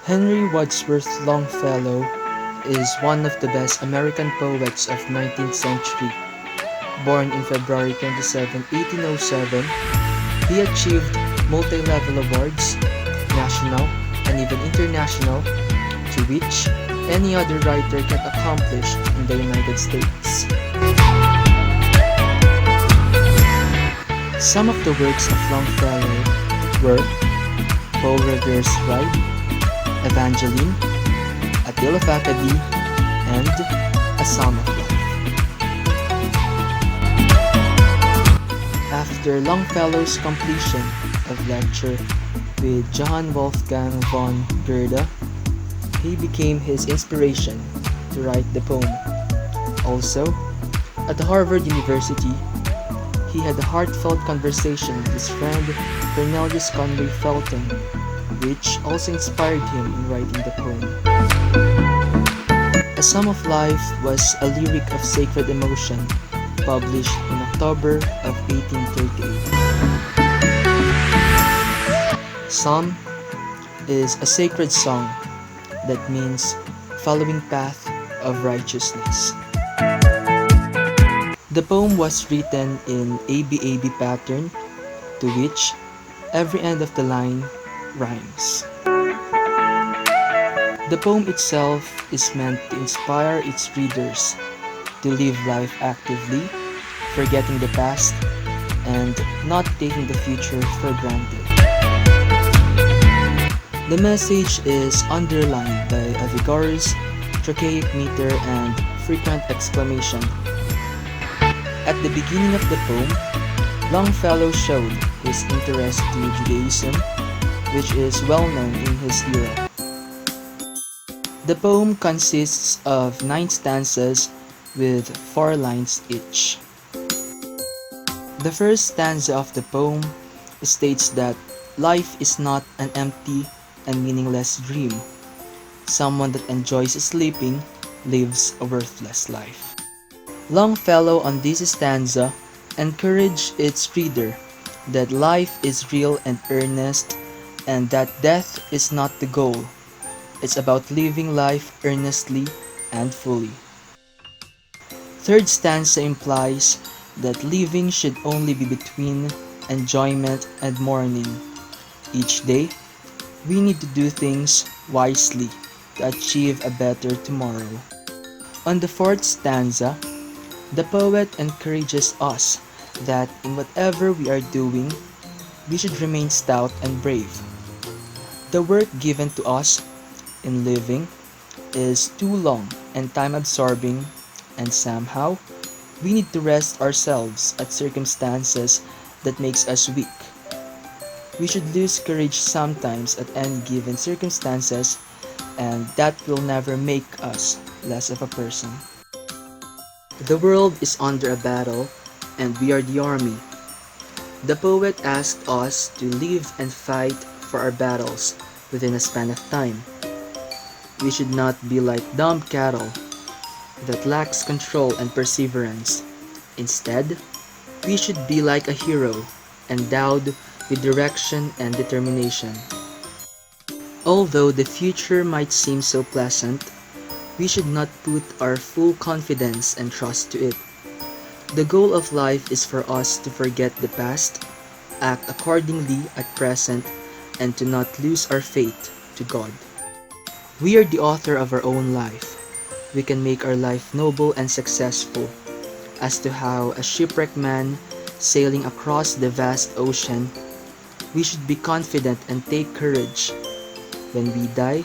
Henry Wadsworth Longfellow is one of the best American poets of 19th century. Born in February 27, 1807, he achieved multi-level awards, national and even international, to which any other writer can accomplish in the United States. Some of the works of Longfellow were Paul Revere's Ride, Evangeline, A Tale of Acadie, and A Psalm of Life. After Longfellow's completion of lecture with Johann Wolfgang von Goethe, he became his inspiration to write the poem. Also, at Harvard University, he had a heartfelt conversation with his friend Cornelius Conway Felton, which also inspired him in writing the poem. A Psalm of Life was a lyric of sacred emotion, published in October of 1838. Psalm is a sacred song that means following path of righteousness. The poem was written in ABAB pattern, to which every end of the line rhymes. The poem itself is meant to inspire its readers to live life actively, forgetting the past, and not taking the future for granted. The message is underlined by a vigorous, trochaic meter and frequent exclamation. At the beginning of the poem, Longfellow showed his interest to Judaism, which is well known in his era. The poem consists of 9 stanzas with 4 lines each. The first stanza of the poem states that life is not an empty and meaningless dream. Someone that enjoys sleeping lives a worthless life. Longfellow on this stanza encouraged its reader that life is real and earnest, and that death is not the goal. It's about living life earnestly and fully. Third stanza implies that living should only be between enjoyment and mourning. Each day, we need to do things wisely to achieve a better tomorrow. On the fourth stanza, the poet encourages us that in whatever we are doing, we should remain stout and brave. The work given to us in living is too long and time-absorbing, and somehow, we need to rest ourselves at circumstances that makes us weak. We should lose courage sometimes at any given circumstances, and that will never make us less of a person. The world is under a battle, and we are the army. The poet asked us to live and fight for our battles within a span of time. We should not be like dumb cattle that lacks control and perseverance. Instead, we should be like a hero, endowed with direction and determination. Although the future might seem so pleasant, we should not put our full confidence and trust to it. The goal of life is for us to forget the past, act accordingly at present, and to not lose our faith to God. We are the author of our own life. We can make our life noble and successful. As to how a shipwrecked man sailing across the vast ocean, we should be confident and take courage. When we die,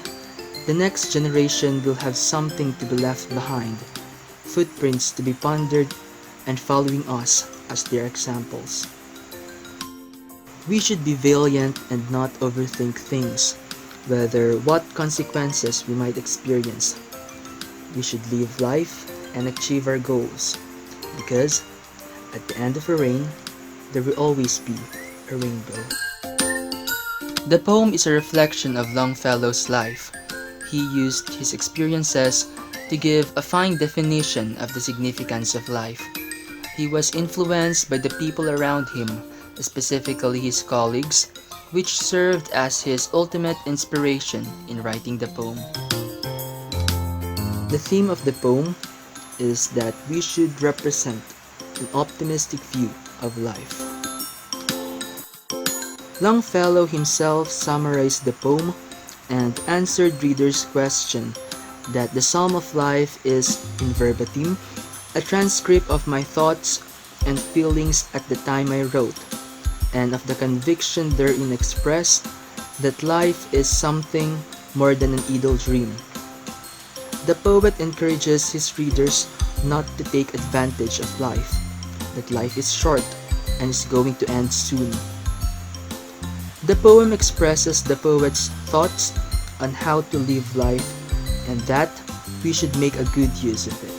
the next generation will have something to be left behind, footprints to be pondered, and following us as their examples. We should be valiant and not overthink things, whether what consequences we might experience. We should live life and achieve our goals, because at the end of a rain, there will always be a rainbow. The poem is a reflection of Longfellow's life. He used his experiences to give a fine definition of the significance of life. He was influenced by the people around him, specifically his colleagues, which served as his ultimate inspiration in writing the poem. The theme of the poem is that we should represent an optimistic view of life. Longfellow himself summarized the poem and answered readers' question that the Psalm of Life is, in verbatim, a transcript of my thoughts and feelings at the time I wrote, and of the conviction therein expressed that life is something more than an idle dream. The poet encourages his readers not to take advantage of life, that life is short and is going to end soon. The poem expresses the poet's thoughts on how to live life and that we should make a good use of it.